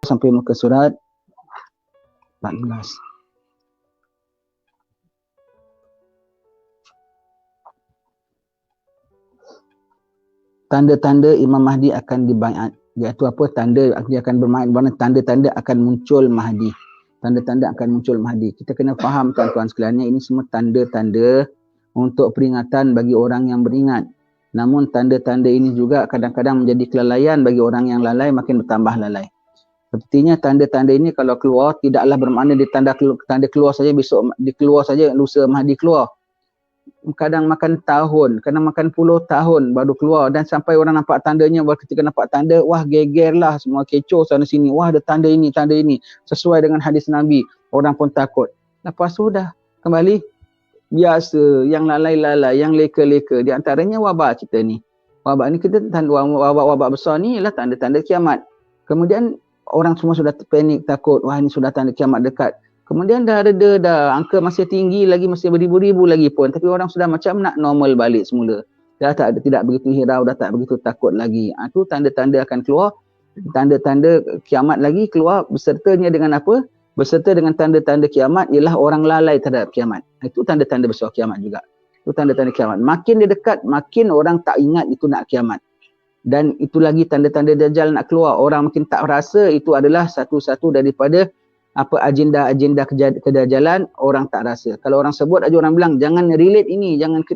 sampai muka surat 14. Tanda-tanda Imam Mahdi akan dibaiat, iaitu apa? Tanda dia akan bermain, tanda-tanda akan muncul Mahdi. Tanda-tanda akan muncul Mahdi. Kita kena faham tuan-tuan sekalian, ini semua tanda-tanda untuk peringatan bagi orang yang beringat. Namun tanda-tanda ini juga kadang-kadang menjadi kelalaian bagi orang yang lalai, makin bertambah lalai. Sepertinya tanda-tanda ini kalau keluar tidaklah bermakna di tanda keluar saja, besok dikeluar saja, lusa Mahdi keluar. Kadang makan tahun, kadang makan puluh tahun baru keluar, dan sampai orang nampak tandanya, baru ketika nampak tanda, wah gegerlah, semua kecoh sana sini, wah ada tanda ini, sesuai dengan hadis Nabi, orang pun takut. Lepas sudah kembali biasa, yang lalai-lalai, yang leka-leka, di antaranya wabak kita ni. Wabak ni kita tanda wabak besar ni ialah tanda-tanda kiamat. Kemudian orang semua sudah panik, takut, wah ini sudah tanda kiamat dekat. Kemudian dah reda dah, angka masih tinggi lagi, masih beribu-ribu lagi pun, tapi orang sudah macam nak normal balik semula. Dah tidak begitu hirau, dah tak begitu takut lagi. Itu tanda-tanda akan keluar, tanda-tanda kiamat lagi keluar, besertanya dengan apa? Berserta dengan tanda-tanda kiamat ialah orang lalai terhadap kiamat. Itu tanda-tanda besar kiamat juga. Itu tanda-tanda kiamat. Makin dia dekat, makin orang tak ingat itu nak kiamat. Dan itu lagi tanda-tanda Dajjal nak keluar. Orang makin tak rasa itu adalah satu-satu daripada apa agenda-agenda kedajalan, orang tak rasa. Kalau orang sebut aja orang bilang jangan relate ini, jangan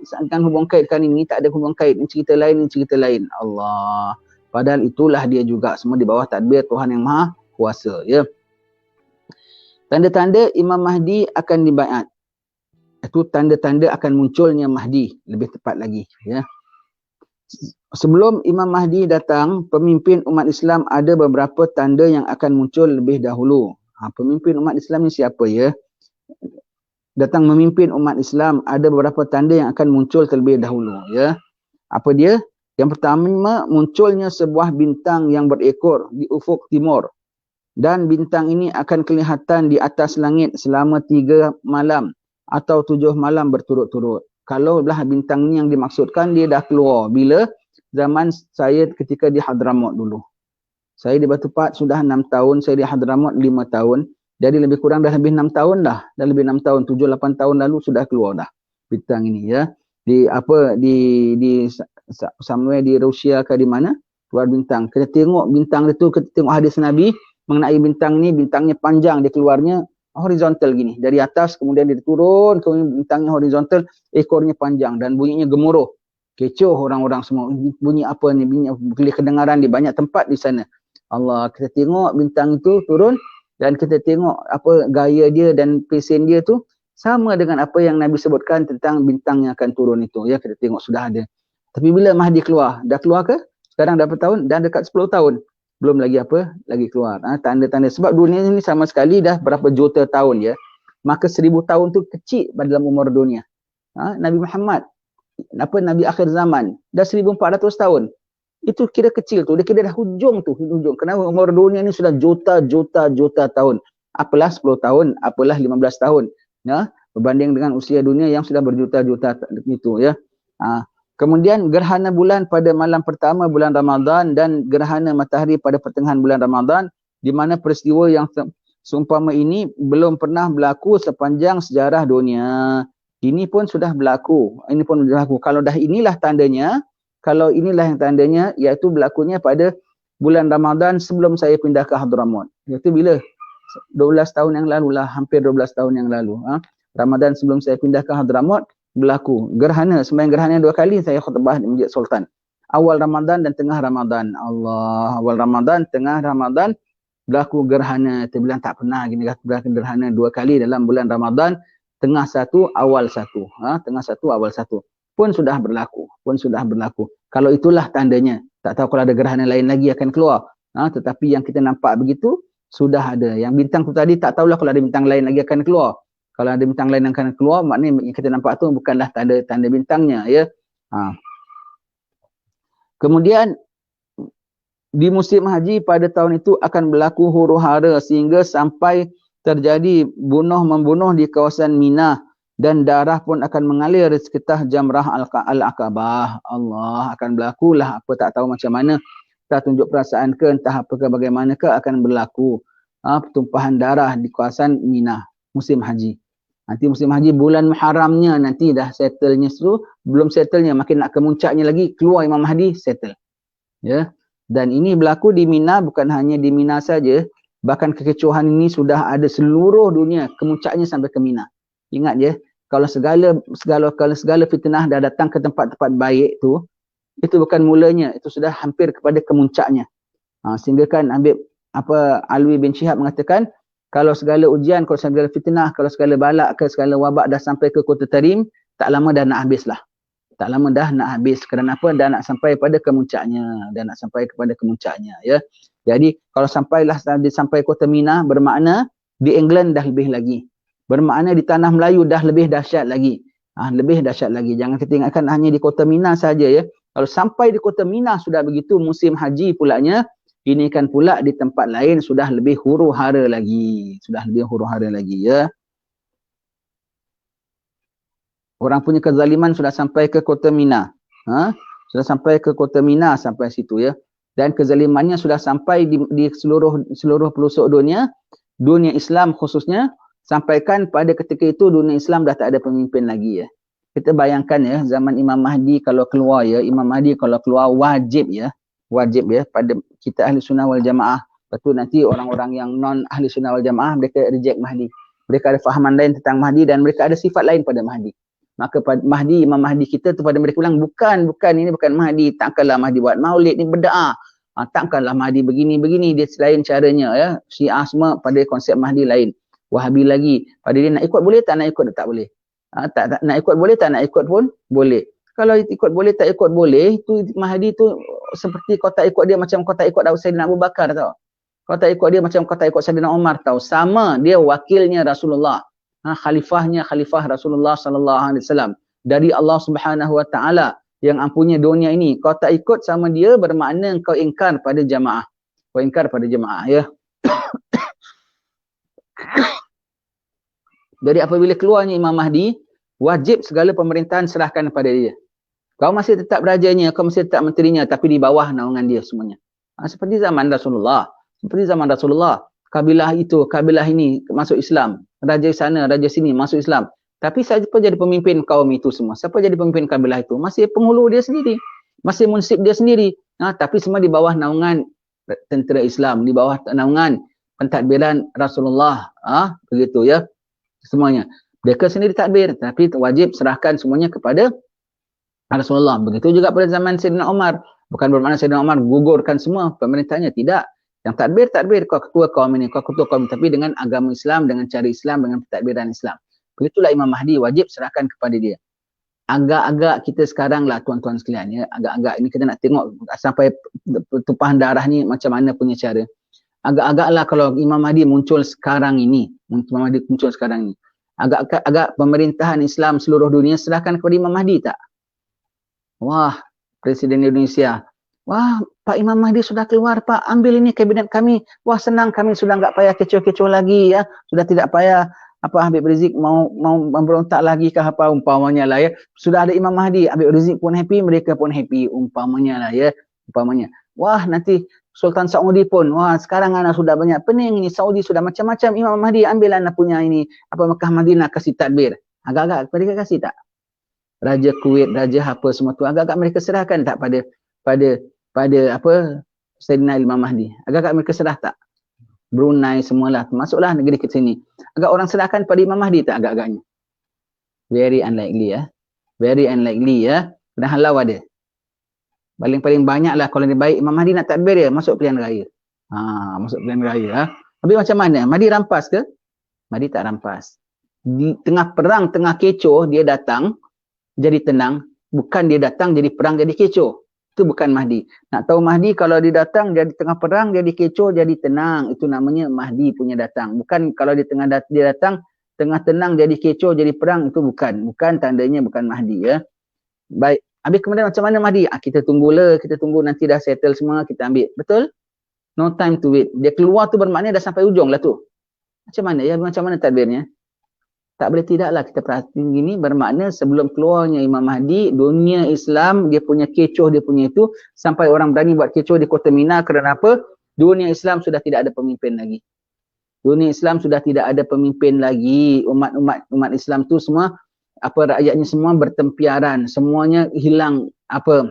hubung kaitkan ini, tak ada hubung kait, ini cerita lain, ini cerita lain. Allah. Padahal itulah dia juga semua di bawah tadbir Tuhan yang Maha Kuasa, ya. Tanda-tanda Imam Mahdi akan dibaiat. Itu tanda-tanda akan munculnya Mahdi, lebih tepat lagi, ya. Sebelum Imam Mahdi datang, pemimpin umat Islam ada beberapa tanda yang akan muncul lebih dahulu. Pemimpin umat Islam ni siapa, ya? Datang memimpin umat Islam, ada beberapa tanda yang akan muncul terlebih dahulu, ya. Apa dia? Yang pertama, munculnya sebuah bintang yang berekor di ufuk timur. Dan bintang ini akan kelihatan di atas langit selama 3 malam atau 7 malam berturut-turut. Kalau belah bintang ni yang dimaksudkan, dia dah keluar bila zaman saya ketika di Hadramaut dulu. Saya di Batu Pahat sudah 6 tahun, saya di Hadramaut 5 tahun. Jadi lebih kurang dah lebih 6 tahun dah. Dah lebih 6 tahun, 7-8 tahun lalu sudah keluar dah bintang ini, ya. Di somewhere di Rusia ke di mana? Keluar bintang. Kita tengok bintang itu, kita tengok hadis Nabi mengenai bintang ni, bintangnya panjang, dia keluarnya horizontal gini. Dari atas kemudian dia turun, kemudian bintangnya horizontal, ekornya panjang dan bunyinya gemuruh. Kecoh orang-orang semua. Bunyi apa ni? Bunyi boleh kedengaran di banyak tempat di sana. Allah, kita tengok bintang itu turun dan kita tengok apa gaya dia dan pesen dia tu sama dengan apa yang Nabi sebutkan tentang bintang yang akan turun itu. Ya, kita tengok sudah ada. Tapi bila Mahdi keluar? Dah keluar ke? Sekarang dah berapa tahun? Dah dekat 10 tahun. Belum lagi apa? Lagi keluar. Tanda-tanda. Sebab dunia ni sama sekali dah berapa juta tahun, ya. Maka 1000 tahun tu kecil pada dalam umur dunia. Nabi Muhammad, Nabi akhir zaman, dah 1400 tahun. Itu kira kecil tu. Dia kira dah hujung tu. Hujung. Kerana umur dunia ni sudah juta tahun. Apalah 10 tahun, apalah 15 tahun. Ya, berbanding dengan usia dunia yang sudah berjuta-juta itu, ya. Kemudian gerhana bulan pada malam pertama bulan Ramadan dan gerhana matahari pada pertengahan bulan Ramadan, di mana peristiwa yang seumpama ini belum pernah berlaku sepanjang sejarah dunia. Ini pun sudah berlaku. Ini pun berlaku. Kalau dah inilah tandanya, kalau inilah yang tandanya, iaitu berlakunya pada bulan Ramadan sebelum saya pindah ke Hadramaut. Iaitu bila? 12 tahun yang lalu lah, hampir 12 tahun yang lalu. Ramadan sebelum saya pindah ke Hadramaut, berlaku gerhana, sembahyang gerhana 2 kali saya khutbah di Masjid Sultan. Awal Ramadan dan tengah Ramadan. Allah, awal Ramadan, tengah Ramadan berlaku gerhana. Kita bilang tak pernah gini berlaku gerhana 2 kali dalam bulan Ramadan, tengah satu, awal satu. Tengah satu, awal satu. Pun sudah berlaku, Kalau itulah tandanya. Tak tahu kalau ada gerhana lain lagi akan keluar. Tetapi yang kita nampak begitu sudah ada. Yang bintang tu tadi tak tahulah kalau ada bintang lain lagi akan keluar. Kalau ada bintang lain yang akan keluar, maknanya yang kita nampak tu bukanlah tanda-tanda bintangnya, ya. Kemudian di musim haji pada tahun itu akan berlaku huru-hara sehingga sampai terjadi bunuh-membunuh di kawasan Mina dan darah pun akan mengalir di sekitar Jamrah Al-Aqabah. Allah, akan berlakulah apa tak tahu macam mana entah tunjuk perasaan ke, entah apa ke, bagaimana ke, akan berlaku pertumpahan darah di kawasan Mina musim haji. Nanti musim haji bulan Muharramnya nanti dah settlenya seru, belum settlenya makin nak kemuncaknya lagi, keluar Imam Mahdi settle. Ya. Dan ini berlaku di Mina, bukan hanya di Mina saja, bahkan kekecohan ini sudah ada seluruh dunia, kemuncaknya sampai ke Mina. Ingat je, kalau segala fitnah dah datang ke tempat-tempat baik tu, itu bukan mulanya, itu sudah hampir kepada kemuncaknya. Sehingga kan Alwi bin Syihab mengatakan, kalau segala ujian, kalau segala fitnah, kalau segala balak ke segala wabak dah sampai ke Kota Tarim, tak lama dah nak habislah. Tak lama dah nak habis. Kerana apa? Dah nak sampai pada kemuncaknya. Dah nak sampai kepada kemuncaknya. Ya. Jadi kalau sampai Kota Mina, bermakna di England dah lebih lagi. Bermakna di tanah Melayu dah lebih dahsyat lagi. Lebih dahsyat lagi. Jangan kita ingatkan hanya di Kota Mina saja ya. Kalau sampai di Kota Mina sudah begitu, musim haji pulanya, ini kan pula di tempat lain sudah lebih huru-hara lagi. Sudah lebih huru-hara lagi ya. Orang punya kezaliman sudah sampai ke Kota Mina. Sudah sampai ke Kota Mina sampai situ ya. Dan kezalimannya sudah sampai di seluruh pelosok dunia. Dunia Islam khususnya. Sampaikan pada ketika itu dunia Islam dah tak ada pemimpin lagi ya. Kita bayangkan ya, zaman Imam Mahdi kalau keluar ya, Imam Mahdi kalau keluar wajib ya pada kita ahli sunnah wal jamaah. Lepas tu nanti orang-orang yang non ahli sunnah wal jamaah mereka reject Mahdi. Mereka ada fahaman lain tentang Mahdi dan mereka ada sifat lain pada Mahdi. Maka Mahdi, Imam Mahdi kita tu pada mereka bilang bukan ini bukan Mahdi, takkanlah Mahdi buat maulid ni bid'ah. Takkanlah Mahdi begini dia selain caranya ya. Syiah semua pada konsep Mahdi lain. Wahabi lagi pada dia nak ikut boleh tak nak ikut tak boleh. Tak nak ikut boleh tak nak ikut pun boleh. Kalau ikut boleh tak ikut boleh, itu Mahdi tu seperti kau tak ikut dia macam kau tak ikut Sayyidina Abu Bakar tau. Kau tak ikut dia macam kau tak ikut Sayyidina Umar tau. Sama, dia wakilnya Rasulullah. Khalifah Rasulullah sallallahu alaihi wasallam dari Allah Subhanahu wa taala yang ampunya dunia ini. Kau tak ikut sama dia bermakna kau ingkar pada jamaah. Kau ingkar pada jamaah ya. Jadi apabila keluarnya Imam Mahdi, wajib segala pemerintahan serahkan kepada dia. Kau masih tetap rajanya, kau masih tetap menterinya, tapi di bawah naungan dia semuanya. Seperti zaman Rasulullah. Kabilah itu, kabilah ini masuk Islam. Raja sana, raja sini masuk Islam. Tapi siapa jadi pemimpin kaum itu semua? Siapa jadi pemimpin kabilah itu? Masih penghulu dia sendiri. Masih munsib dia sendiri. Tapi semua di bawah naungan tentera Islam. Di bawah naungan pentadbiran Rasulullah. Begitu ya. Semuanya. Mereka sendiri takbir. Tapi wajib serahkan semuanya kepada Rasulullah. Begitu juga pada zaman Sayyidina Umar. Bukan bermakna Sayyidina Umar gugurkan semua pemerintahnya. Tidak. Yang takbir, kau ketua kaum ini, kau ketua kaum ini. Tapi dengan agama Islam, dengan cara Islam, dengan pentadbiran Islam. Begitulah Imam Mahdi wajib serahkan kepada dia. Agak-agak kita sekarang lah tuan-tuan sekalian ya. Agak-agak ini kita nak tengok sampai tumpahan darah ni macam mana punya cara. Agak-agak lah kalau Imam Mahdi muncul sekarang ini. Agak pemerintahan Islam seluruh dunia serahkan kepada Imam Mahdi tak? Wah, Presiden Indonesia. Wah, Pak Imam Mahdi sudah keluar, Pak. Ambil ini kabinet kami. Wah, senang kami sudah enggak payah kecoh-kecoh lagi ya. Sudah tidak payah Habib Rizik mau memberontak lagi ke apa umpamanya lah ya. Sudah ada Imam Mahdi, Habib Rizik pun happy, mereka pun happy umpamanya lah ya. Wah, nanti Sultan Saudi pun, wah sekarang anak sudah banyak pening ini, Saudi sudah macam-macam, Imam Mahdi ambil anak punya ini, Mekah Madinah kasih tadbir. Agak-agak mereka kasih tak? Raja Kuwait, Raja apa semua tu, agak-agak mereka serahkan tak pada Sayyidina Imam Mahdi? Agak-agak mereka serah tak? Brunei semualah, masuklah negeri ke sini. Agak orang serahkan pada Imam Mahdi tak agak-agaknya? Very unlikely ya. Very unlikely ya. Dan halau ada. Paling banyak lah kalau dia baik Imam Mahdi nak takbir dia, masuk pilihan raya. Masuk pilihan raya. Habis macam mana? Mahdi rampas ke? Mahdi tak rampas. Di tengah perang, tengah kecoh, dia datang jadi tenang. Bukan dia datang jadi perang, jadi kecoh. Itu bukan Mahdi. Nak tahu Mahdi kalau dia datang, dia di tengah perang, jadi kecoh, jadi tenang. Itu namanya Mahdi punya datang. Bukan kalau dia datang, tengah tenang, jadi kecoh, jadi perang. Itu bukan. Bukan tandanya bukan Mahdi ya. Baik. Habis kemudian macam mana Mahdi? Kita tunggu nanti dah settle semua, kita ambil. Betul? No time to wait. Dia keluar tu bermakna dah sampai ujung lah tu. Macam mana ya? Macam mana tadbirnya? Tak boleh tidaklah kita perhatikan gini, bermakna sebelum keluarnya Imam Mahdi, dunia Islam dia punya kecoh, dia punya itu, sampai orang berani buat kecoh di Kota Mina. Kerana apa? Dunia Islam sudah tidak ada pemimpin lagi. Dunia Islam sudah tidak ada pemimpin lagi. Umat Islam tu semua, apa, rakyatnya semua bertempiaran, semuanya hilang apa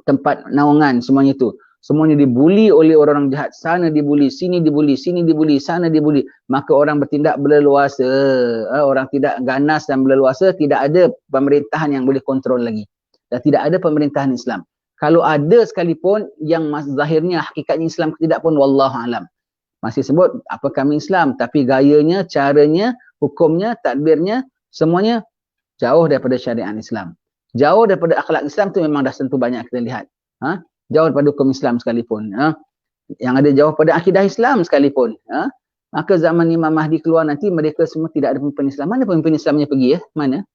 tempat naungan, semuanya tu. Semuanya dibuli oleh orang jahat. Sana dibuli, sini dibuli, sini dibuli, sana dibuli. Maka orang bertindak berleluasa. Orang tidak ganas dan berleluasa. Tidak ada pemerintahan yang boleh kontrol lagi. Dan tidak ada pemerintahan Islam. Kalau ada sekalipun yang zahirnya hakikatnya Islam tidak pun, wallahualam. Masih sebut apa kami Islam. Tapi gayanya, caranya, hukumnya, tadbirnya, semuanya jauh daripada syariat Islam. Jauh daripada akhlak Islam tu memang dah tentu banyak kita lihat. Jauh daripada hukum Islam sekalipun. Yang ada jauh pada akidah Islam sekalipun. Maka zaman Imam Mahdi keluar nanti, mereka semua tidak ada pemimpin Islam. Mana pemimpin Islamnya pergi? Mana?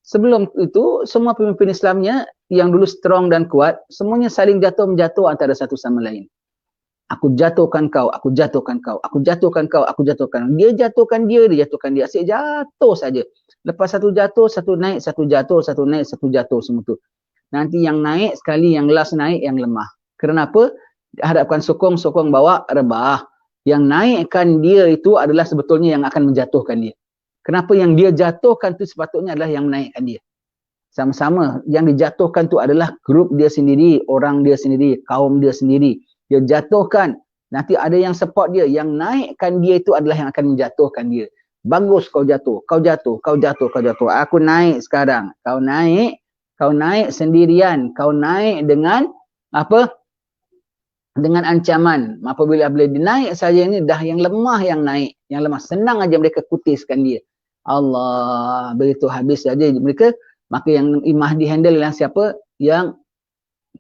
Sebelum itu, semua pemimpin Islamnya yang dulu strong dan kuat, semuanya saling jatuh-menjatuh antara satu sama lain. Aku jatuhkan kau, aku jatuhkan kau, aku jatuhkan kau, aku jatuhkan. Dia jatuhkan dia, dia jatuhkan dia. Asyik jatuh saja. Lepas satu jatuh, satu naik, satu jatuh, satu naik, satu jatuh, semua tu. Nanti yang naik sekali, yang last naik, yang lemah. Kenapa? Hadapkan sokong, sokong bawa rebah. Yang naikkan dia itu adalah sebetulnya yang akan menjatuhkan dia. Kenapa yang dia jatuhkan tu sepatutnya adalah yang menaikkan dia. Sama-sama, yang dijatuhkan tu adalah grup dia sendiri, orang dia sendiri, kaum dia sendiri. Dia jatuhkan, nanti ada yang support dia. Yang naikkan dia itu adalah yang akan menjatuhkan dia. Bagus kau jatuh, kau jatuh, kau jatuh, kau jatuh. Aku naik sekarang. Kau naik sendirian. Kau naik dengan apa? Dengan ancaman. Apabila dia naik saja ini, dah yang lemah yang naik. Yang lemah. Senang aja mereka kutiskan dia. Allah. Begitu habis saja mereka. Maka yang Mahdi handle yang siapa? Yang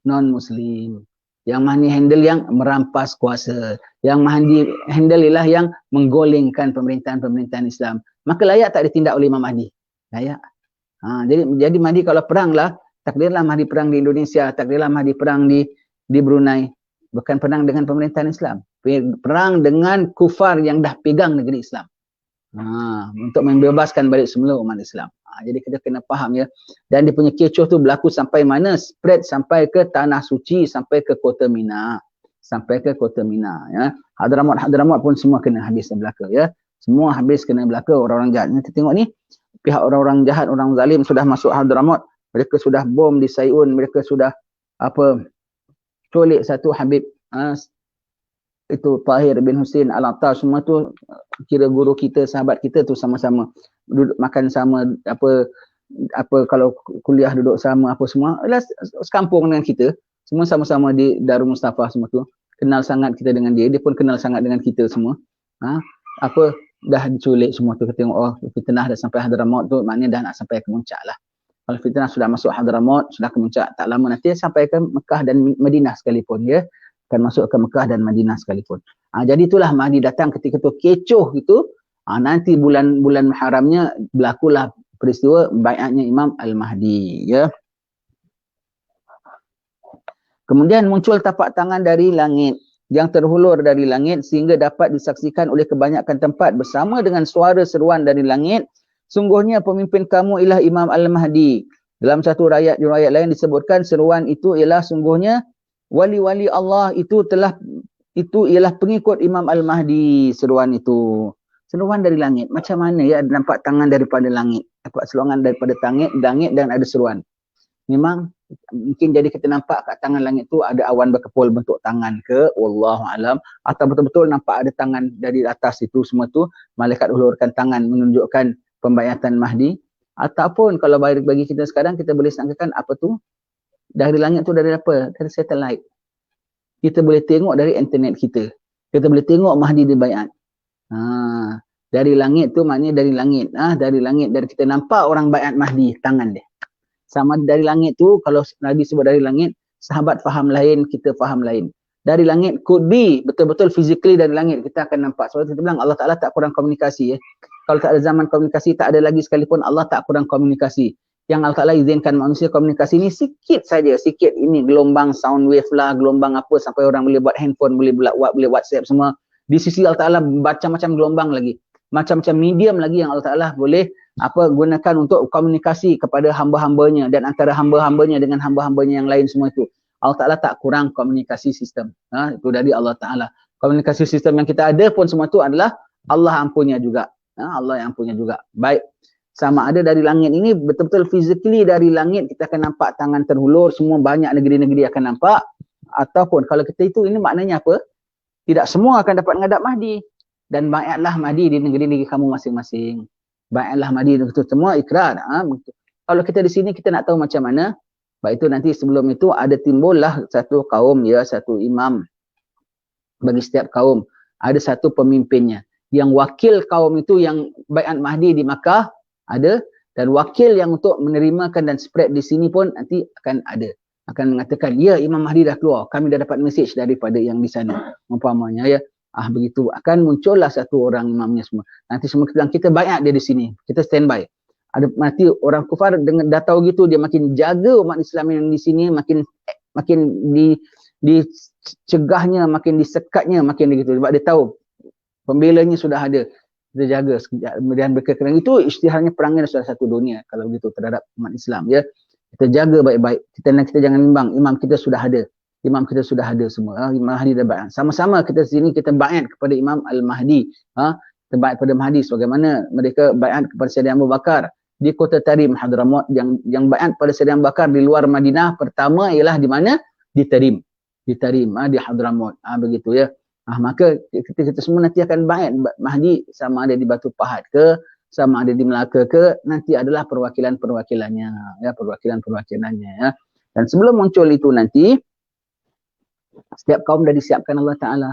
non-Muslim. Yang Mahdi handle yang merampas kuasa. Yang Mahdi handle ialah yang menggolengkan pemerintahan-pemerintahan Islam. Maka layak tak ditindak oleh Imam Mahdi? Layak. Jadi Mahdi kalau perang lah, takdirlah Mahdi perang di Indonesia, takdirlah Mahdi perang di Brunei. Bukan perang dengan pemerintahan Islam. Perang dengan kufar yang dah pegang negeri Islam. Untuk membebaskan balik semula umat Islam. Jadi kita kena faham ya. Dan dia punya kecoh tu berlaku sampai mana? Spread sampai ke Tanah Suci, sampai ke Kota Mina. Sampai ke Kota Mina. Ya. Hadramut pun semua kena habis dan belaka ya. Semua habis kena belaka orang-orang jahat. Kita tengok ni, pihak orang-orang jahat, orang zalim sudah masuk Hadramut. Mereka sudah bom di Sayun, mereka sudah culik satu Habib itu Tahir bin Husin Al-Attar. Semua tu kira guru kita, sahabat kita tu sama-sama duduk makan sama, apa kalau kuliah duduk sama, apa semua adalah sekampung dengan kita, semua sama-sama di Darul Mustafa. Semua tu kenal sangat kita dengan dia, dia pun kenal sangat dengan kita semua. Dah diculik semua tu. Kita tengok fitnah dah sampai Hadramut tu, maknanya dah nak sampai ke Muncak lah. Kalau fitnah sudah masuk Hadramut, sudah ke Muncak, tak lama nanti sampai ke Mekah dan Madinah sekalipun ya. Akan masuk ke Mekah dan Madinah sekalipun. Jadi itulah Mahdi datang ketika tu kecoh gitu. Nanti bulan Muharramnya berlakulah peristiwa baiatnya Imam Al-Mahdi ya. Kemudian muncul tapak tangan dari langit yang terhulur dari langit sehingga dapat disaksikan oleh kebanyakan tempat bersama dengan suara seruan dari langit. Sungguhnya pemimpin kamu ialah Imam Al-Mahdi. Dalam satu riwayat lain disebutkan seruan itu ialah sungguhnya wali-wali Allah itu ialah pengikut Imam Al-Mahdi. Seruan itu. Seruan dari langit. Macam mana ya nampak tangan daripada langit. Dapat seruan daripada langit dan ada seruan. Memang mungkin jadi kita nampak kat tangan langit tu ada awan berkepul bentuk tangan ke, wallahualam, atau betul-betul nampak ada tangan dari atas itu semua tu, malaikat hulurkan tangan menunjukkan pembaiatan Mahdi. Ataupun kalau bagi kita sekarang, kita boleh sangkakan apa tu? Dari langit tu dari apa? Dari satellite. Kita boleh tengok dari internet kita. Kita boleh tengok Mahdi dibaiat. Dari langit tu maknanya dari langit. Dari langit, dari kita nampak orang baiat Mahdi, tangan dia. Sama dari langit tu, kalau Nabi sebut dari langit, sahabat faham lain, kita faham lain. Dari langit could be, betul-betul physically dari langit kita akan nampak. Sebab kita bilang Allah Ta'ala tak kurang komunikasi ya. Kalau tak ada zaman komunikasi, tak ada lagi sekalipun Allah tak kurang komunikasi. Yang Allah Ta'ala izinkan manusia komunikasi ni sikit saja, sikit ini gelombang sound wave lah, gelombang apa sampai orang boleh buat handphone, boleh buat WhatsApp semua. Di sisi Allah Ta'ala macam-macam gelombang lagi. macam-macam medium lagi yang Allah Ta'ala boleh gunakan untuk komunikasi kepada hamba-hambanya dan antara hamba-hambanya dengan hamba-hambanya yang lain semua itu. Allah Ta'ala tak kurang komunikasi sistem. Itu dari Allah Ta'ala. Komunikasi sistem yang kita ada pun semua itu adalah Allah yang punya juga. Allah yang punya juga. Baik. Sama ada dari langit ini betul-betul physically dari langit kita akan nampak tangan terhulur, semua banyak negeri-negeri akan nampak. Ataupun kalau kita itu ini maknanya apa? Tidak semua akan dapat menghadap Mahdi. Dan baiatlah Mahdi di negeri-negeri kamu masing-masing. Baiatlah Mahdi itu semua ikrar. Kalau kita di sini kita nak tahu macam mana, baik itu nanti sebelum itu ada timbullah satu kaum ya, satu imam bagi setiap kaum. Ada satu pemimpinnya. Yang wakil kaum itu yang baiat Mahdi di Makkah ada, dan wakil yang untuk menerimakan dan spread di sini pun nanti akan ada. Akan mengatakan, ya Imam Mahdi dah keluar, kami dah dapat message daripada yang di sana. Umpamanya ya. Begitu. Akan muncullah satu orang imamnya semua. Nanti semua kita bilang, kita baiat dia di sini. Kita standby. Nanti orang kufar dengan dah tahu gitu, dia makin jaga umat Islam yang di sini, makin dicegahnya, makin disekatnya, makin begitu. Sebab dia tahu pembelanya sudah ada. Kita jaga. Kemudian mereka kena itu isytiharnya perangnya sudah satu dunia kalau begitu terhadap umat Islam ya. Kita jaga baik-baik. Kita jangan bimbang. Imam kita sudah ada. Imam kita sudah ada semua. Imam Mahdi dah baiat. Sama-sama kita sini kita baiat kepada Imam Al-Mahdi. Kita baiat kepada Mahdi sebagaimana mereka baiat kepada Sayyidina Abu Bakar di Kota Tarim Hadramaut. Yang baiat pada Sayyidina Abu Bakar di luar Madinah pertama ialah di mana? Di Tarim. Di Tarim, di Hadramaut. Begitu ya. Maka kita semua nanti akan baiat Mahdi, sama ada di Batu Pahat ke, sama ada di Melaka ke, nanti adalah perwakilan-perwakilannya ya, perwakilan-perwakilannya ya. Dan sebelum muncul itu nanti setiap kaum dah disiapkan Allah Ta'ala.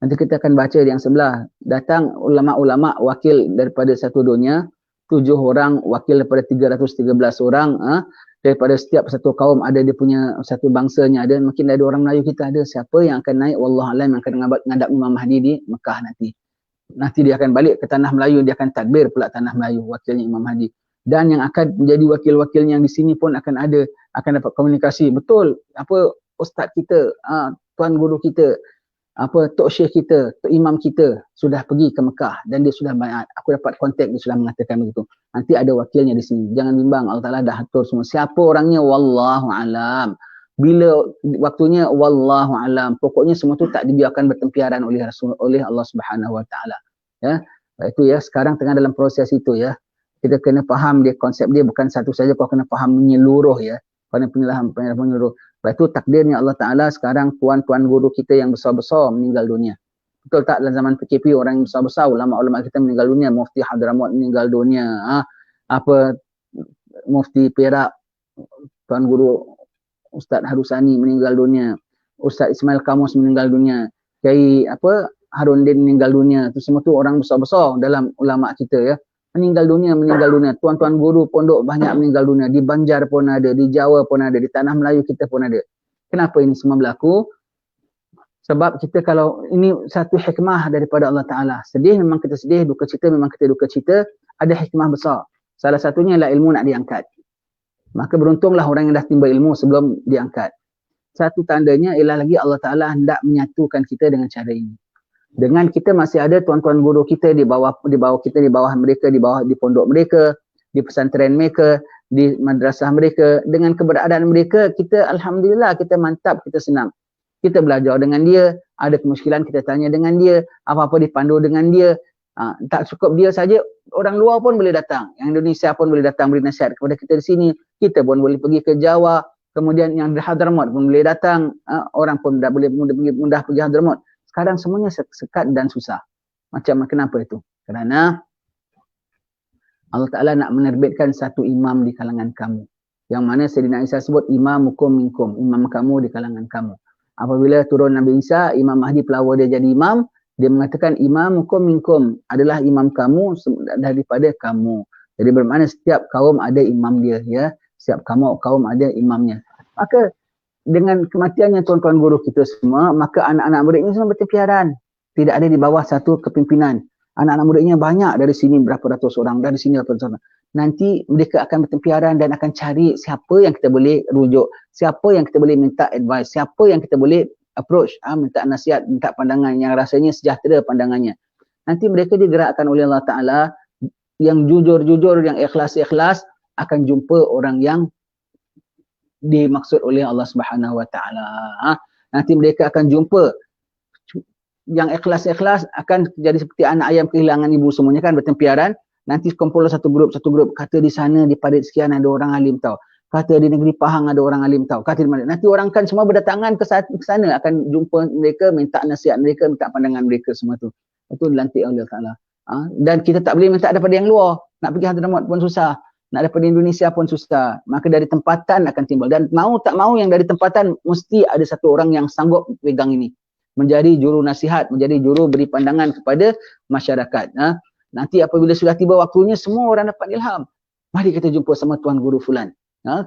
Nanti kita akan baca di yang sebelah, datang ulama-ulama wakil daripada satu dunia, 7 orang wakil daripada 313 orang daripada setiap satu kaum ada dia punya satu bangsanya ada. Mungkin ada orang Melayu kita ada, siapa yang akan naik wallahualam yang akan menghadap Imam Mahdi di Mekah nanti. Nanti dia akan balik ke tanah Melayu, dia akan takbir pula tanah Melayu wakilnya Imam Mahdi. Dan yang akan menjadi wakil-wakilnya yang di sini pun akan ada, akan dapat komunikasi. Betul, ustaz kita, tuan guru kita, tok syekh kita, tok imam kita sudah pergi ke Mekah dan dia sudah baiat. Aku dapat kontak, dia sudah mengatakan begitu. Nanti ada wakilnya di sini. Jangan bimbang, Allah Ta'ala dah atur semua. Siapa orangnya? Wallahu alam. Bila waktunya? Wallahu alam. Pokoknya semua tu tak dibiarkan bertempiaran oleh Allah Subhanahu Wa Ta'ala. Ya. Itu ya, sekarang tengah dalam proses itu ya. Kita kena faham dia, konsep dia bukan satu saja, kau kena faham menyeluruh ya. Kau kena penjelasan menyeluruh. Lepas itu takdirnya Allah Ta'ala sekarang tuan-tuan guru kita yang besar-besar meninggal dunia. Betul tak dalam zaman PKP orang yang besar-besar, ulama-ulama kita meninggal dunia, Mufti Hadramaut meninggal dunia, Mufti Perak, tuan guru Ustaz Harusani meninggal dunia, Ustaz Ismail Kamus meninggal dunia, Kiai Haruddin meninggal dunia. Itu semua tu orang besar-besar dalam ulama kita ya. Meninggal dunia. Tuan-tuan guru pondok banyak meninggal dunia. Di Banjar pun ada, di Jawa pun ada, di tanah Melayu kita pun ada. Kenapa ini semua berlaku? Sebab kita kalau ini satu hikmah daripada Allah Ta'ala. Sedih memang kita sedih, duka cita memang kita duka cita. Ada hikmah besar. Salah satunya ialah ilmu nak diangkat. Maka beruntunglah orang yang dah timba ilmu sebelum diangkat. Satu tandanya ialah lagi Allah Ta'ala hendak menyatukan kita dengan cara ini. Dengan kita masih ada tuan-tuan guru kita di bawah kita, di bawah mereka, di pondok mereka, di pesantren mereka, di madrasah mereka. Dengan keberadaan mereka, kita alhamdulillah, kita mantap, kita senang. Kita belajar dengan dia, ada kemusykilan kita tanya dengan dia, apa-apa dipandu dengan dia. Tak cukup dia saja, orang luar pun boleh datang. Yang Indonesia pun boleh datang beri nasihat kepada kita di sini. Kita pun boleh pergi ke Jawa, kemudian yang di Hadramaut pun boleh datang. Orang pun boleh mudah pergi Hadramaut. Sekarang semuanya sekat dan susah. Macam kenapa itu? Kerana Allah Ta'ala nak menerbitkan satu imam di kalangan kamu. Yang mana Sayyidina Isa sebut imamukum minkum, imam kamu di kalangan kamu. Apabila turun Nabi Isa, Imam Mahdi pelawar dia jadi imam, dia mengatakan imamukum minkum, adalah imam kamu daripada kamu. Jadi bermakna setiap kaum ada imam dia ya. Setiap kaum ada imamnya. Maka dengan kematiannya tuan-tuan guru kita semua, maka anak-anak murid ini semua bertempiaran. Tidak ada di bawah satu kepimpinan. Anak-anak muridnya banyak, dari sini berapa ratus orang, dari sini berapa ratus orang. Nanti mereka akan bertempiaran dan akan cari siapa yang kita boleh rujuk, siapa yang kita boleh minta advice, siapa yang kita boleh approach, minta nasihat, minta pandangan yang rasanya sejahtera pandangannya. nanti mereka digerakkan oleh Allah Ta'ala, yang jujur-jujur, yang ikhlas-ikhlas akan jumpa orang yang dimaksud oleh Allah Subhanahu Wa Ta'ala. Nanti mereka akan jumpa yang ikhlas-ikhlas akan jadi seperti anak ayam kehilangan ibu semuanya kan, bertempiaran. Nanti kumpul satu grup, kata di sana di parit sekian ada orang alim tau, kata di negeri Pahang ada orang alim tau, kata di mana. Nanti orang kan semua berdatangan ke sana, akan jumpa mereka, minta nasihat mereka, minta pandangan mereka semua tu. Itu dilantik oleh Allah Ta'ala. Dan kita tak boleh minta daripada yang luar. Nak pergi Hadramaut pun susah, nak daripada Indonesia pun susah. Maka dari tempatan akan timbul. Dan mau tak mau yang dari tempatan mesti ada satu orang yang sanggup pegang ini, menjadi juru nasihat, menjadi juru beri pandangan kepada masyarakat. Nanti apabila sudah tiba waktunya, semua orang dapat ilham. Mari kita jumpa sama Tuan Guru Fulan.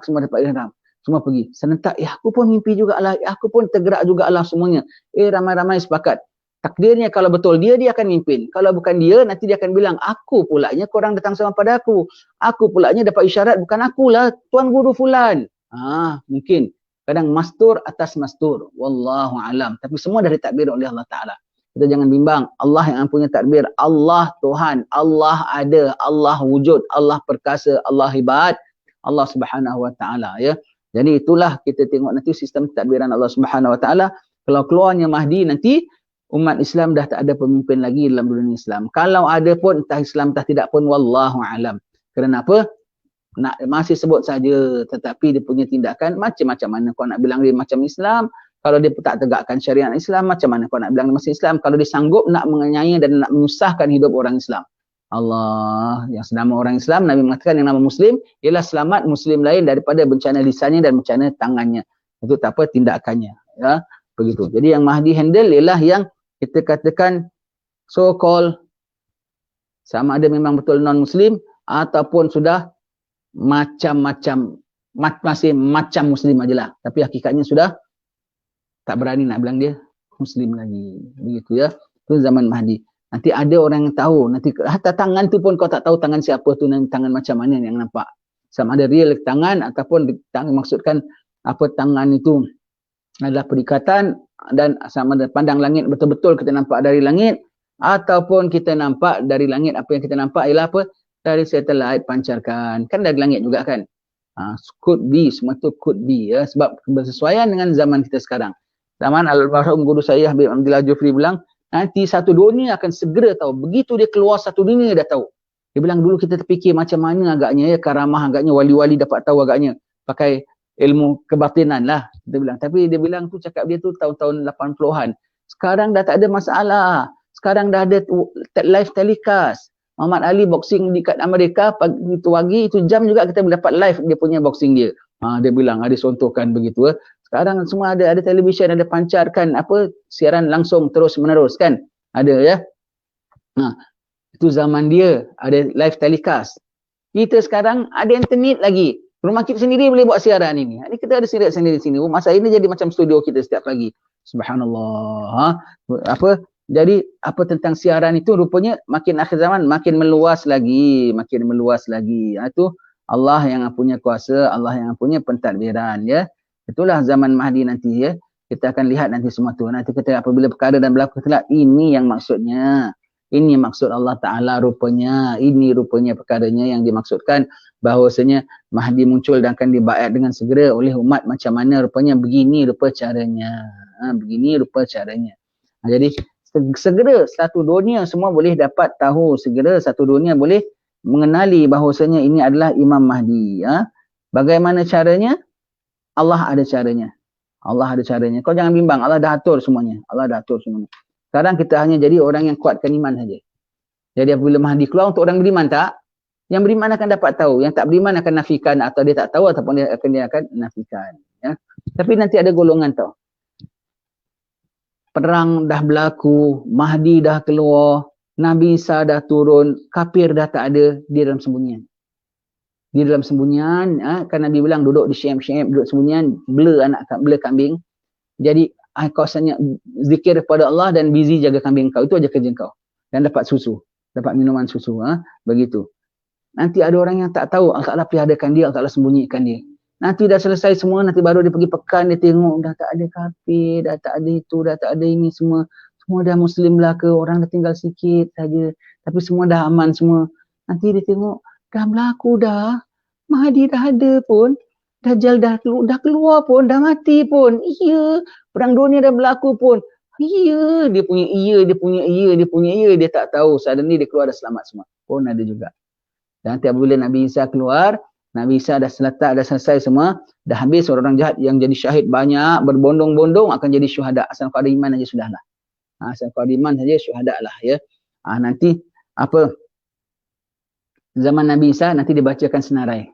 Semua dapat ilham. Semua pergi. Serentak, aku pun mimpi jugalah, aku pun tergerak jugalah semuanya. Ramai-ramai sepakat. Takdirnya kalau betul dia akan mimpin. Kalau bukan dia, nanti dia akan bilang, aku pulaknya korang datang sama pada aku. Aku pulaknya dapat isyarat, bukan akulah, Tuan Guru Fulan. Mungkin. Kadang mastur atas mastur. Wallahu alam. Tapi semua dari takdir oleh Allah Ta'ala. Kita jangan bimbang. Allah yang punya takdir. Allah Tuhan. Allah ada. Allah wujud. Allah perkasa. Allah hebat. Allah Subhanahu Wa Ta'ala. Ya. Jadi itulah kita tengok nanti sistem takdiran Allah Subhanahu Wa Ta'ala. Kalau keluarnya Mahdi nanti, umat Islam dah tak ada pemimpin lagi dalam dunia Islam. Kalau ada pun, entah Islam entah tidak pun, wallahu alam. Kerana apa? Masih sebut saja, tetapi dia punya tindakan macam-macam mana kau nak bilang dia macam Islam. Kalau dia tak tegakkan syariat Islam, macam mana kau nak bilang dia masih Islam. Kalau dia sanggup nak menganiaya dan nak menyusahkan hidup orang Islam. Allah, yang senama orang Islam, Nabi mengatakan yang nama Muslim ialah selamat Muslim lain daripada bencana lisannya dan bencana tangannya. Itu tak apa tindakannya. Ya, begitu. Jadi yang Mahdi handle ialah yang kita katakan so-called sama ada memang betul non-Muslim ataupun sudah macam-macam, masih macam Muslim ajalah. Tapi hakikatnya sudah tak berani nak bilang dia Muslim lagi. Begitu ya. Itu zaman Mahdi. Nanti ada orang yang tahu. Nanti hatta tangan tu pun kau tak tahu tangan siapa tu, tangan macam mana yang nampak. Sama ada real tangan ataupun tangan, maksudkan apa tangan itu adalah perikatan dan sama ada pandang langit betul-betul kita nampak dari langit ataupun kita nampak dari langit apa yang kita nampak ialah apa? Dari satelit pancarkan. Kan dari langit juga kan? Could be, semua tu could be ya, sebab bersesuaian dengan zaman kita sekarang. Zaman almarhum guru saya Habib Abdillah Jufri bilang, nanti satu dunia akan segera tahu. Begitu dia keluar satu dunia dah tahu. Dia bilang dulu kita terfikir macam mana agaknya ya, karamah agaknya, wali-wali dapat tahu agaknya pakai ilmu kebatinan lah, dia bilang. Tapi dia bilang tu, cakap dia tu tahun-tahun 80-an. Sekarang dah tak ada masalah. Sekarang dah ada live telecast. Muhammad Ali boxing dekat Amerika, pagi itu pagi, itu jam juga kita dapat live dia punya boxing dia. Dia bilang, ada contohkan begitu. Sekarang semua ada televisyen, ada pancarkan apa siaran langsung terus menerus kan. Ada ya. Itu zaman dia, ada live telecast. Kita sekarang ada internet lagi. Rumah kita sendiri boleh buat siaran ini. Ini kita ada siaran sendiri di sini. Masa ini jadi macam studio kita setiap pagi. Subhanallah. Jadi apa tentang siaran itu rupanya makin akhir zaman makin meluas lagi, Itu Allah yang punya kuasa, Allah yang punya pentadbiran ya. Itulah zaman Mahdi nanti ya. Kita akan lihat nanti semua tu. Nanti kita apabila perkara dan berlaku kita ini yang maksudnya. Ini maksud Allah Ta'ala rupanya. Ini rupanya perkaranya yang dimaksudkan bahawasanya Mahdi muncul dan akan dibaiat dengan segera oleh umat macam mana rupanya. Begini rupa caranya. Jadi segera satu dunia semua boleh dapat tahu. Segera satu dunia boleh mengenali bahawasanya ini adalah Imam Mahdi. Bagaimana caranya? Allah ada caranya. Kau jangan bimbang. Allah dah atur semuanya. Sekarang kita hanya jadi orang yang kuatkan iman saja. Jadi apabila Mahdi keluar untuk orang beriman tak? Yang beriman akan dapat tahu. Yang tak beriman akan nafikan atau dia tak tahu ataupun dia akan nafikan. Ya. Tapi nanti ada golongan tau. Perang dah berlaku, Mahdi dah keluar, Nabi Isa dah turun, kafir dah tak ada, dia dalam sembunyian. Kan Nabi bilang duduk di Syam, duduk sembunyian, bela kambing. Jadi kau hanya zikir kepada Allah dan busy jaga kambing kau. Itu aja kerja kau. Dan dapat susu. Dapat minuman susu. Begitu. Nanti ada orang yang tak tahu. Allah Ta'ala peliharakan dia. Allah Ta'ala sembunyikan dia. Nanti dah selesai semua. Nanti baru dia pergi pekan. Dia tengok dah tak ada kafir. Dah tak ada itu. Dah tak ada ini semua. semua dah Muslim lah ke, orang dah tinggal sikit saja, tapi semua dah aman semua. Nanti dia tengok, dah berlaku dah, Mahdi dah ada pun, Dajjal dah keluar pun, dah mati pun. Iya, perang dunia dah berlaku pun. Iya, dia punya iya, dia tak tahu. Suddenly dia keluar dah selamat semua. Pun ada juga. Dan tiap bulan Nabi Isa keluar, Nabi Isa dah selesai semua, dah habis orang jahat yang jadi syahid banyak, berbondong-bondong akan jadi syuhada. Asal kau ada iman aja sudahlah. Asal kau ada iman saja syuhada lah ya. Nanti apa zaman Nabi Isa nanti dibacakan senarai.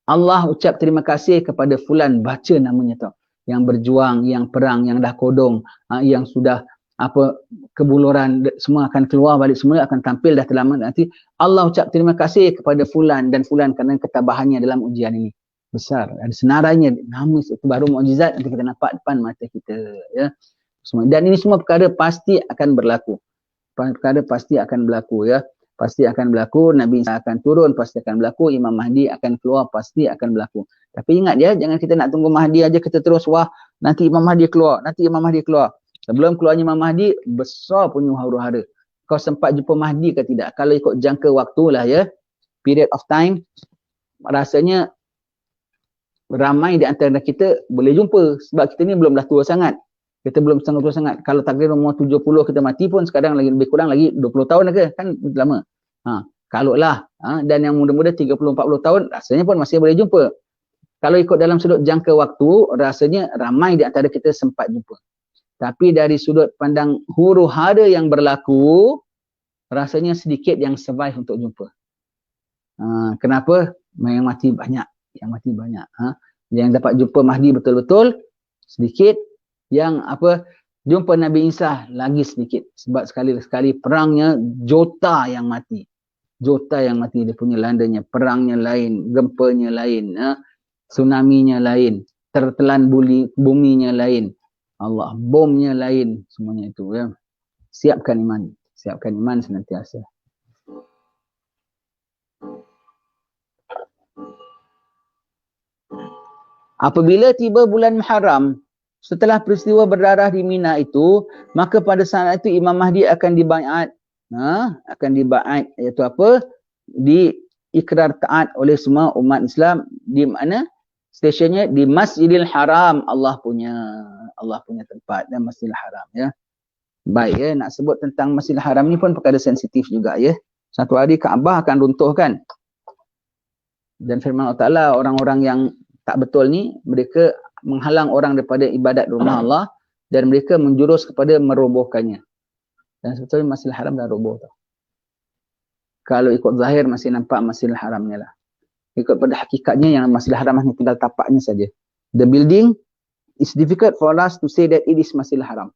Allah ucap terima kasih kepada fulan, baca namanya tau. Yang berjuang, yang perang, yang dah kodong, yang sudah apa kebuluran, semua akan keluar balik, semua akan tampil dah terlamat. Nanti Allah ucap terima kasih kepada fulan dan fulan kerana ketabahannya dalam ujian ini. Besar, ada senarainya, nama itu baru mukjizat nanti kita nampak depan mata kita ya. Semua. Dan ini semua perkara pasti akan berlaku. Perkara pasti akan berlaku ya. Pasti akan berlaku, Nabi Isa akan turun, pasti akan berlaku, Imam Mahdi akan keluar, pasti akan berlaku. Tapi ingat ya, jangan kita nak tunggu Mahdi aja kita terus, wah nanti Imam Mahdi keluar, nanti Imam Mahdi keluar. Sebelum keluarnya Imam Mahdi, besar punya huru-hara. Kau sempat jumpa Mahdi ke tidak? Kalau ikut jangka waktu lah ya, period of time, rasanya ramai di antara kita boleh jumpa. Sebab kita ni belum dah tua sangat. Kita belum sangat tua sangat. Kalau takdir umur 70 kita mati pun sekarang lagi lebih kurang lagi 20 tahun lagi. Kan lama. Kalau lah. Dan yang muda-muda 30-40 tahun rasanya pun masih boleh jumpa. Kalau ikut dalam sudut jangka waktu, rasanya ramai di antara kita sempat jumpa. Tapi dari sudut pandang huru hara yang berlaku, rasanya sedikit yang survive untuk jumpa. Kenapa? Yang mati banyak. Yang mati banyak. Yang dapat jumpa Mahdi betul-betul sedikit. Yang apa jumpa Nabi Isa lagi sedikit. Sebab sekali-sekali perangnya juta yang mati. Juta yang mati dia punya landanya. Perangnya lain, gempanya lain, tsunaminya lain, tertelan buminya lain. Allah, bomnya lain, semuanya itu ya. Siapkan iman senantiasa. Apabila tiba bulan Muharram, setelah peristiwa berdarah di Mina itu, maka pada saat itu Imam Mahdi akan dibaiat. Akan dibaiat, iaitu apa? Diikrar taat oleh semua umat Islam. Di mana? Stasiunnya di Masjidil Haram. Allah punya tempat dan Masjidil Haram ya. Baik ya, nak sebut tentang Masjidil Haram ni pun perkara sensitif juga ya. Satu hari Kaabah akan runtuh kan. Dan firman Allah Ta'ala, orang-orang yang tak betul ni, mereka menghalang orang daripada ibadat rumah Allah dan mereka menjurus kepada merobohkannya. Dan sebetulnya Masjidil Haram dah roboh tau. Kalau ikut zahir masih nampak Masjidil Haramnya lah. Ikut pada hakikatnya yang Masjidil Haram hanya tinggal tapaknya saja. The building is difficult for us to say that it is Masjidil Haram.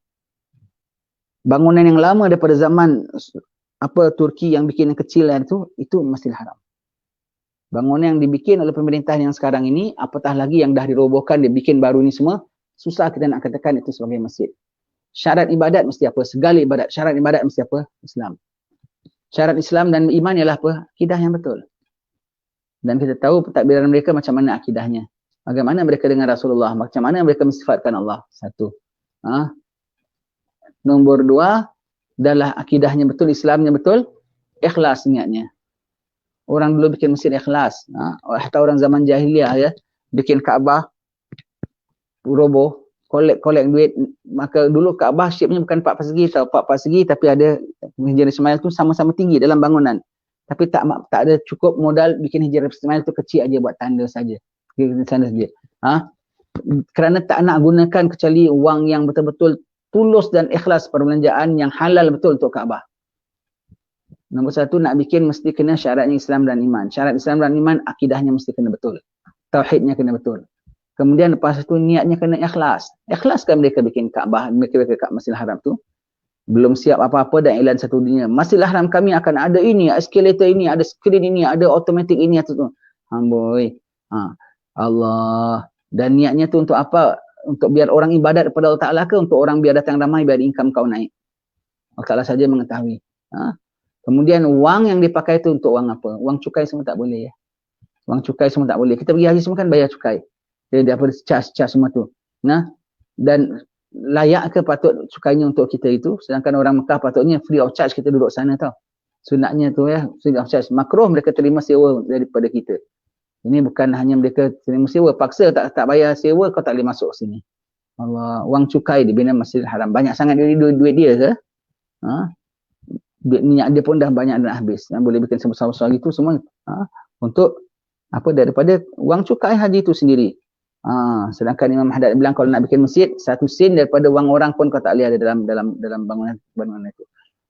Bangunan yang lama daripada zaman Turki yang bikin yang kecil itu Masjidil Haram. Bangunan yang dibikin oleh pemerintahan yang sekarang ini, apatah lagi yang dah dirobohkan, dia bikin baru ni semua, susah kita nak katakan itu sebagai masjid. Syarat ibadat mesti apa? Segala ibadat. Syarat ibadat mesti apa? Islam. Syarat Islam dan iman ialah apa? Akidah yang betul. Dan kita tahu pentadbiran mereka macam mana akidahnya. Bagaimana mereka dengan Rasulullah, macam mana mereka mensifatkan Allah. Satu. Nombor dua, adalah akidahnya betul, Islamnya betul, ikhlas niatnya. Orang dulu bikin masjid ikhlas. Hatta orang zaman jahiliah ya, bikin Kaabah roboh, collect duit. Maka dulu Kaabah shape-nya bukan 4 persegi tau, 4 persegi tapi ada Hijrah Ismail tu sama-sama tinggi dalam bangunan. Tapi tak ada cukup modal bikin Hijrah Ismail tu kecil aja buat tanda saja. Tanda saja. Kerana tak nak gunakan kecuali wang yang betul-betul tulus dan ikhlas, perbelanjaan yang halal betul untuk Kaabah. Nombor satu, nak bikin mesti kena syaratnya Islam dan iman. Syarat Islam dan iman, akidahnya mesti kena betul. Tauhidnya kena betul. Kemudian lepas itu niatnya kena ikhlas. Ikhlaskan mereka bikin Kaabah, mereka kat Masjidil Haram tu. Belum siap apa-apa dan iklan satu dunia. Masjidil Haram kami akan ada ini, eskalator ini, ada skrin ini, ada automatik ini atau tu. Amboi. Allah. Dan niatnya tu untuk apa? Untuk biar orang ibadat kepada Allah Ta'ala ke untuk orang biar datang ramai biar income kau naik? Allah Ta'ala saja mengetahui. Kemudian wang yang dipakai itu untuk wang apa? Wang cukai semua tak boleh ya. Wang cukai semua tak boleh. Kita pergi haji semua kan bayar cukai. Jadi apa charge semua tu. Dan layak ke patut cukainya untuk kita itu, sedangkan orang Mekah patutnya free of charge kita duduk sana tau. Sunatnya tu ya, free of charge. Makruh mereka terima sewa daripada kita. Ini bukan hanya mereka terima sewa, paksa tak bayar sewa kau tak boleh masuk sini. Allah, wang cukai dibina Masjidil Haram. Banyak sangat duit dia ke? Ha? Duit minyak dia pun dah banyak dah habis. Boleh bikin sebesar-besar gitu semua untuk apa, daripada wang cukai haji itu sendiri. Sedangkan Imam Haddad bilang kalau nak bikin masjid, 1 sen daripada wang orang pun kau tak boleh ada dalam bangunan itu.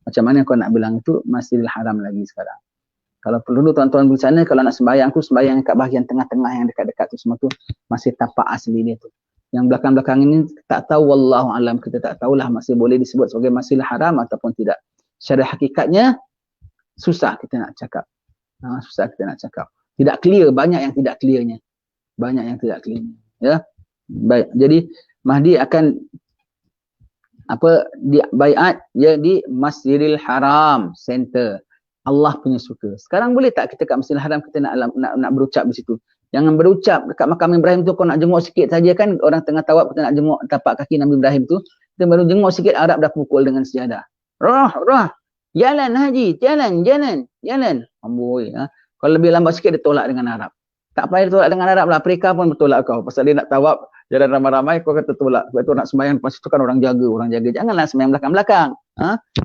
Macam mana kau nak bilang itu Masjidil Haram lagi sekarang? Kalau perlu tuan-tuan di sana, kalau nak sembahyang tu, sembahyang kat bahagian tengah-tengah yang dekat-dekat tu semua tu masih tapak asli dia tu. Yang belakang-belakang ini tak tahu, wallahu alam, kita tak tahulah masih boleh disebut sebagai Masjidil Haram ataupun tidak. Secara hakikatnya susah kita nak cakap. Susah kita nak cakap. Tidak clear, banyak yang tidak clearnya. Banyak yang tidak clearnya. Ya. Baik. Jadi Mahdi akan di baiat ya di Masjidil Haram Center. Allah punya suka. Sekarang boleh tak kita kat Masjidil Haram kita nak berucap di situ? Jangan berucap dekat makam Ibrahim tu kau nak jenguk sikit saja kan, orang tengah tawaf kita nak jenguk tapak kaki Nabi Ibrahim tu, kita baru jenguk sikit Arab dah pukul dengan sejadah. Roh, jalan haji, jalan. Amboi, Kalau lebih lambat sikit dia tolak dengan Arab. Tak payah tolak dengan Arab lah, Afrika pun bertolak kau. Pasal dia nak tawaf jalan ramai-ramai kau kata tolak. Sebab tu nak sembahyang pas itu kan orang jaga. Janganlah sembahyang belakang-belakang.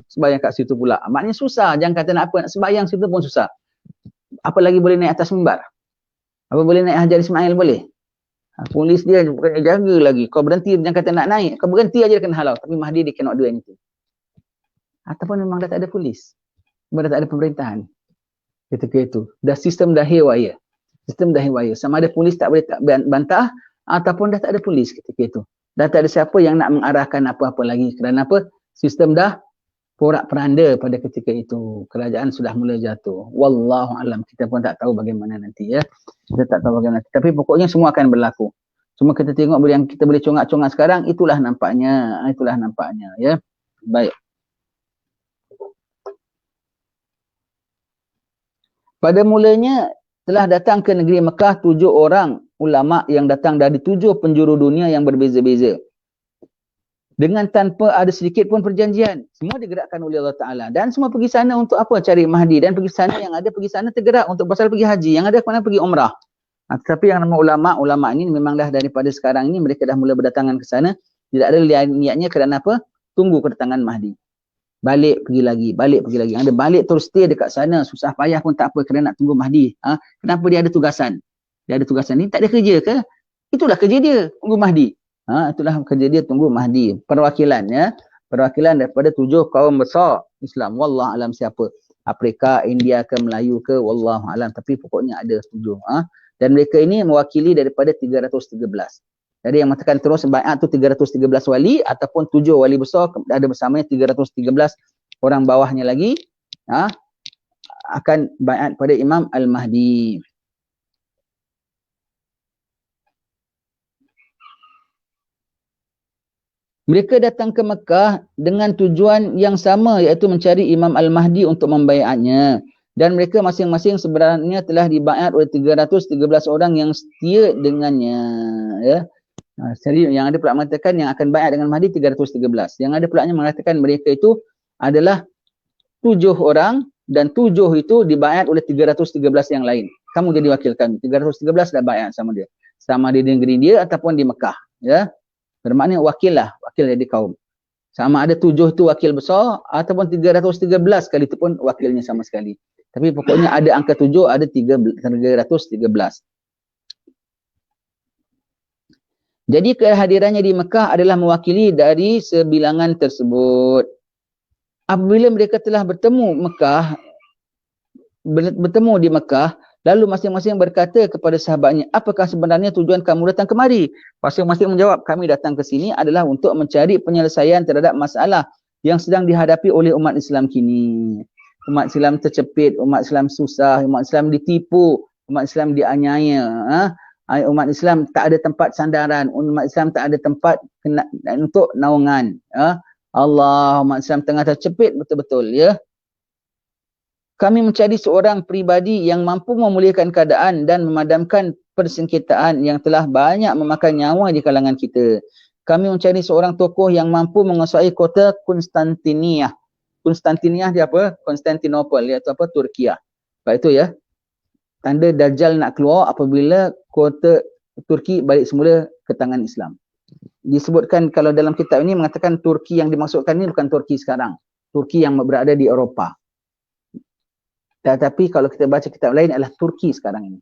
Sembahyang kat situ pula. Maknanya susah. Jangan kata nak apa, nak sembahyang situ pun susah. Apa lagi boleh naik atas mimbar? Apa boleh naik Hajar Ismail boleh? Polis dia jaga lagi. Kau berhenti, jangan kata nak naik. Kau berhenti aja dia kena halau. Tapi Mahdi dia cannot do anything. Ataupun memang dah tak ada polis. Memang dah tak ada pemerintahan. Ketika itu. Sistem dah haywire. Sama ada polis tak boleh bantah ataupun dah tak ada polis ketika itu. Dah tak ada siapa yang nak mengarahkan apa-apa lagi. Kerana apa? Sistem dah porak-peranda pada ketika itu. Kerajaan sudah mula jatuh. Wallahu alam. Kita pun tak tahu bagaimana nanti ya. Kita tak tahu bagaimana. Tapi pokoknya semua akan berlaku. Cuma kita tengok yang kita boleh congak-congak sekarang, itulah nampaknya ya. Baik. Pada mulanya telah datang ke negeri Mekah 7 orang ulama yang datang dari 7 penjuru dunia yang berbeza-beza. Dengan tanpa ada sedikit pun perjanjian. Semua digerakkan oleh Allah Ta'ala. Dan semua pergi sana untuk apa? Cari Mahdi. Dan pergi sana, yang ada pergi sana tergerak untuk pasal pergi haji. Yang ada mana pergi umrah. Tetapi yang nama ulama ini memang dah daripada sekarang ini mereka dah mula berdatangan ke sana. Tidak ada niatnya kerana apa? Tunggu kedatangan Mahdi. Balik pergi lagi. Yang ada balik terus stay dekat sana. Susah payah pun tak apa kerana nak tunggu Mahdi. Kenapa dia ada tugasan? Dia ada tugasan ni. Tak ada kerja ke? Itulah kerja dia. Tunggu Mahdi. Itulah kerja dia, tunggu Mahdi. Perwakilan ya. Perwakilan daripada 7 kaum besar Islam. Wallah alam siapa. Afrika, India ke, Melayu ke. Wallah alam. Tapi pokoknya ada 7. Dan mereka ini mewakili daripada 313. Jadi yang mengatakan terus baiat tu 313 wali ataupun 7 wali besar, ada bersamanya 313 orang bawahnya lagi akan baiat pada Imam Al-Mahdi. Mereka datang ke Mekah dengan tujuan yang sama, iaitu mencari Imam Al-Mahdi untuk membaiatnya. Dan mereka masing-masing sebenarnya telah dibaiat oleh 313 orang yang setia dengannya. Ya. Jadi yang ada pula mengatakan yang akan baiat dengan Mahdi 313. Yang ada pula mengatakan mereka itu adalah 7 orang dan 7 itu dibaiat oleh 313 yang lain. Kamu jadi wakil kami. 313 dah baiat sama dia. Sama di negeri dia ataupun di Mekah. Ya. Bermakna wakil jadi kaum. Sama ada 7 itu wakil besar ataupun 313 kali itu pun wakilnya sama sekali. Tapi pokoknya ada angka 7, ada 313. Jadi kehadirannya di Mekah adalah mewakili dari sebilangan tersebut. Apabila mereka telah bertemu di Mekah, lalu masing-masing berkata kepada sahabatnya, apakah sebenarnya tujuan kamu datang kemari? Masing-masing menjawab, kami datang ke sini adalah untuk mencari penyelesaian terhadap masalah yang sedang dihadapi oleh umat Islam kini. Umat Islam tercepit, umat Islam susah, umat Islam ditipu, umat Islam dianiaya. Umat Islam tak ada tempat sandaran, umat Islam tak ada tempat untuk naungan. Allah, umat Islam tengah tercepit betul-betul ya. Kami mencari seorang pribadi yang mampu memulihkan keadaan dan memadamkan persengketaan yang telah banyak memakan nyawa di kalangan kita. kami mencari seorang tokoh yang mampu menguasai kota Konstantinia. Konstantinia dia apa? Konstantinopel, iaitu apa? Turkiya. Sebab itu ya, tanda Dajjal nak keluar apabila kota Turki balik semula ke tangan Islam. Disebutkan kalau dalam kitab ini mengatakan Turki yang dimaksudkan ini bukan Turki sekarang. Turki yang berada di Eropah. Tetapi kalau kita baca kitab lain adalah Turki sekarang ini.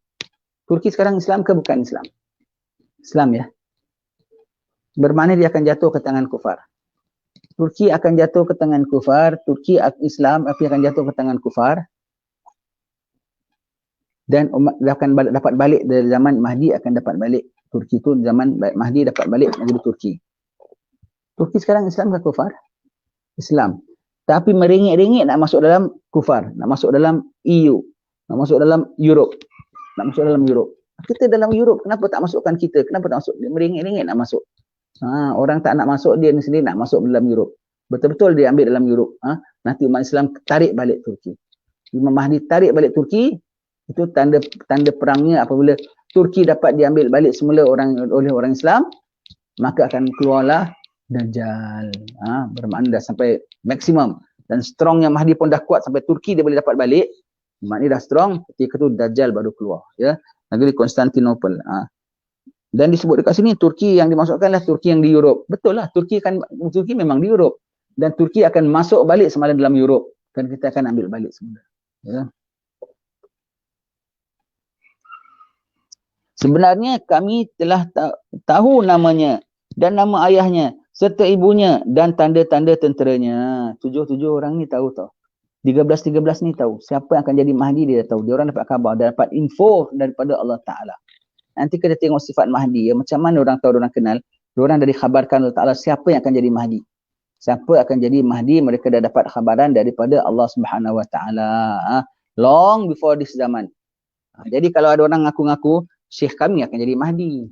Turki sekarang Islam ke bukan Islam? Islam ya. Bermakna dia akan jatuh ke tangan kufar. Turki akan jatuh ke tangan kufar. Turki Islam akan jatuh ke tangan kufar. Dan umat akan dapat balik dari zaman Mahdi, akan dapat balik. Turki itu zaman Mahdi dapat balik negeri Turki. Turki sekarang Islam ke kufar? Islam. Tapi meringit-ringit nak masuk dalam kufar. Nak masuk dalam EU. Nak masuk dalam Europe. Nak masuk dalam Europe. Kita dalam Europe, kenapa tak masukkan kita? Kenapa tak masuk? Dia meringit-ringit nak masuk. Orang tak nak masuk, dia sendiri nak masuk dalam Europe. Betul-betul dia ambil dalam Europe. Nanti umat Islam tarik balik Turki. Imam Mahdi tarik balik Turki, itu tanda perangnya apabila Turki dapat diambil balik semula oleh orang Islam, maka akan keluarlah Dajjal. Bermakna dah sampai maksimum. Dan strongnya Mahdi pun dah kuat sampai Turki dia boleh dapat balik. Maknanya dah strong, ketika itu Dajjal baru keluar. Ya, negeri Konstantinopel. Dan disebut dekat sini Turki yang dimaksudkanlah Turki yang di Europe. Betul lah, Turki memang di Europe. Dan Turki akan masuk balik semalam dalam Europe. Dan kita akan ambil balik semula. Ya. Sebenarnya kami telah tahu namanya dan nama ayahnya serta ibunya dan tanda-tanda tenteranya. 7 orang ni tahu tau. 13 ni tahu. Siapa yang akan jadi Mahdi dia tahu. Dia orang dapat khabar, dia dapat info daripada Allah Ta'ala. Nanti kita tengok sifat Mahdi. Ya. Macam mana orang tahu, orang kenal. Orang dah dikhabarkan Allah Ta'ala siapa yang akan jadi Mahdi. Siapa akan jadi Mahdi, mereka dah dapat khabaran daripada Allah Subhanahu Wa Ta'ala. Long before this zaman. Jadi kalau ada orang ngaku-ngaku, Syekh kami akan jadi Mahdi.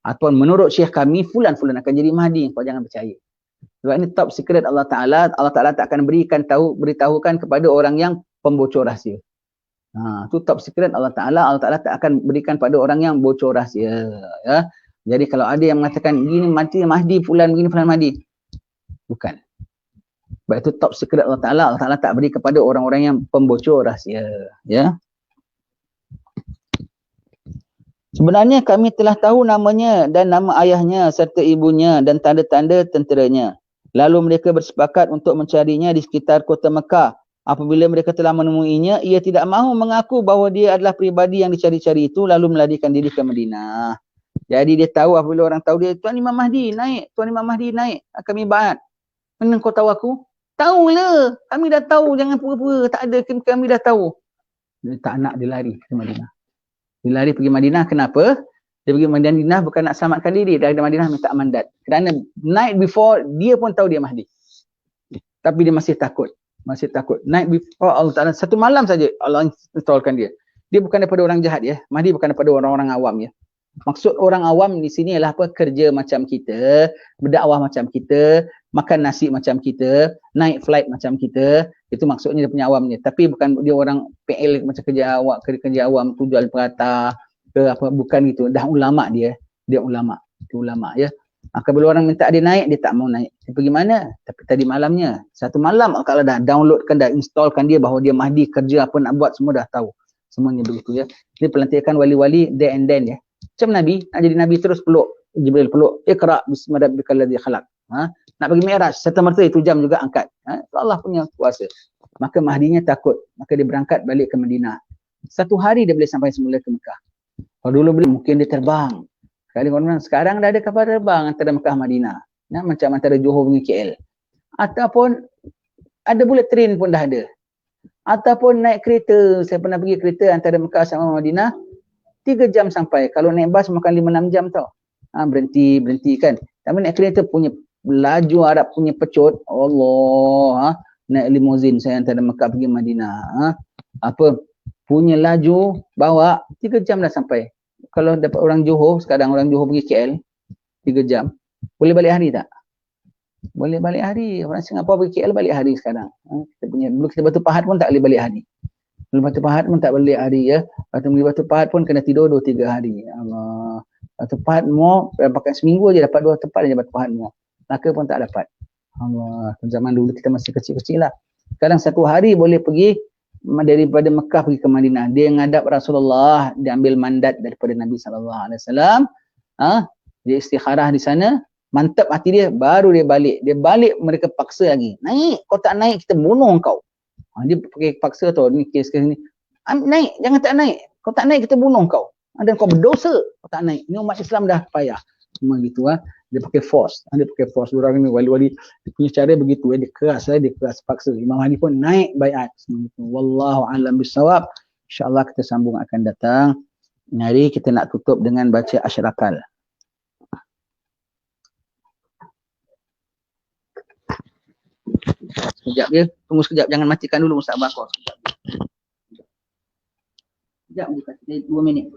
Atau menurut Syekh kami, fulan-fulan akan jadi Mahdi. Kau jangan percaya. Sebab ini top secret Allah Ta'ala. Allah Ta'ala tak akan beritahukan kepada orang yang pembocor rahsia. Itu top secret Allah Ta'ala. Allah Ta'ala tak akan berikan pada orang yang bocor rahsia. Ya. Jadi kalau ada yang mengatakan, gini mati Mahdi, fulan begini, fulan Mahdi. Bukan. Sebab itu top secret Allah Ta'ala. Allah Ta'ala tak beri kepada orang-orang yang pembocor rahsia. Ya. Sebenarnya kami telah tahu namanya dan nama ayahnya serta ibunya dan tanda-tanda tenteranya. Lalu mereka bersepakat untuk mencarinya di sekitar kota Mekah. Apabila mereka telah menemuinya, ia tidak mahu mengaku bahawa dia adalah pribadi yang dicari-cari itu lalu melarikan diri ke Madinah. Jadi dia tahu apabila orang tahu dia, Tuan Imam Mahdi naik, Tuan Imam Mahdi naik, kami ba'at. Mana kau tahu aku? Tahulah, kami dah tahu, jangan pura-pura, tak ada, kami dah tahu. Dia tak nak, dia lari ke Madinah. Dia lari pergi Madinah, kenapa? Dia pergi Madinah bukan nak selamatkan diri, dari Madinah minta mandat. Kerana night before, dia pun tahu dia Mahdi. Tapi dia masih takut. Masih takut. Night before Allah Ta'ala, satu malam saja Allah installkan dia. Dia bukan daripada orang jahat ya. Mahdi bukan daripada orang-orang awam ya. Maksud orang awam di sini adalah apa? Kerja macam kita, berdakwah macam kita, makan nasi macam kita, naik flight macam kita. Itu maksudnya dia punya awamnya. Tapi bukan dia orang PL macam kerja awam, tu jual perata ke apa, bukan gitu. Dah ulama dia. Dia ulama. Dia ulama ya. Bila orang minta dia naik, dia tak mau naik. Dia pergi mana? Tapi tadi malamnya. Satu malam kalau dah downloadkan, dah installkan dia bahawa dia Mahdi, kerja apa nak buat semua dah tahu. Semuanya begitu ya. Dia pelantikan wali-wali there and then ya. Macam Nabi, nak jadi Nabi terus peluk. Jibril peluk. Iqra' bismi rabbikal ladzi khalaq. Nak pergi Mi'raj, serta-merta itu jam juga angkat. Allah punya kuasa. Maka Mahdinya takut. Maka dia berangkat balik ke Madinah. Satu hari dia boleh sampai semula ke Mekah. Kalau dulu boleh, mungkin dia terbang. Sekarang dah ada kapal terbang antara Mekah Madinah. Macam antara Johor dengan KL. Ataupun ada bullet train pun dah ada. Ataupun naik kereta. Saya pernah pergi kereta antara Mekah sama Madinah. 3 jam sampai. Kalau naik bas makan 5-6 jam tau. Berhenti kan. Tapi naik kereta punya laju Arab punya pecut. Allah. Naik limousin saya antara Mekah pergi Madinah. Punya laju bawa 3 jam dah sampai. Kalau dapat orang Johor, sekarang orang Johor pergi KL 3 jam. Boleh balik hari tak? Boleh balik hari. Orang Singapura pergi KL balik hari sekarang. Dulu kita Batu Pahat pun tak boleh balik hari. Batu Pahat pun tak balik hari ya. Waktu pergi Batu Pahat pun kena tidur 2-3 hari. Allah. Tepat more, pakai seminggu aja dapat 2 tempat aja dapat tepat more. Laka pun tak dapat. Allah, zaman dulu kita masih kecil-kecil lah. Sekarang satu hari boleh pergi daripada Mekah pergi ke Madinah. Dia ngadap Rasulullah, dia ambil mandat daripada Nabi SAW. Dia istikharah di sana, mantap hati dia, baru dia balik. Dia balik, mereka paksa lagi. Naik, kau tak naik, kita bunuh kau. Dia pakai paksa tau, ni kes-kes ni. Naik, jangan tak naik. Kau tak naik, kita bunuh kau. Dan kau berdosa, kau tak naik. Ni umat Islam dah payah. Memang gitu lah. Dia pakai force. Dia pakai force. Orang ni wali-wali dia punya cara begitu. Dia keras lah. Dia keras paksa. Imam Mahdi pun naik baiat. Wallahu a'lam bissawab. InsyaAllah kita sambung akan datang. Hari kita nak tutup dengan baca Asyrakal. Sekejap je. Tunggu sekejap. Jangan matikan dulu Ustaz Bakar. Sekejap je. 2 minit.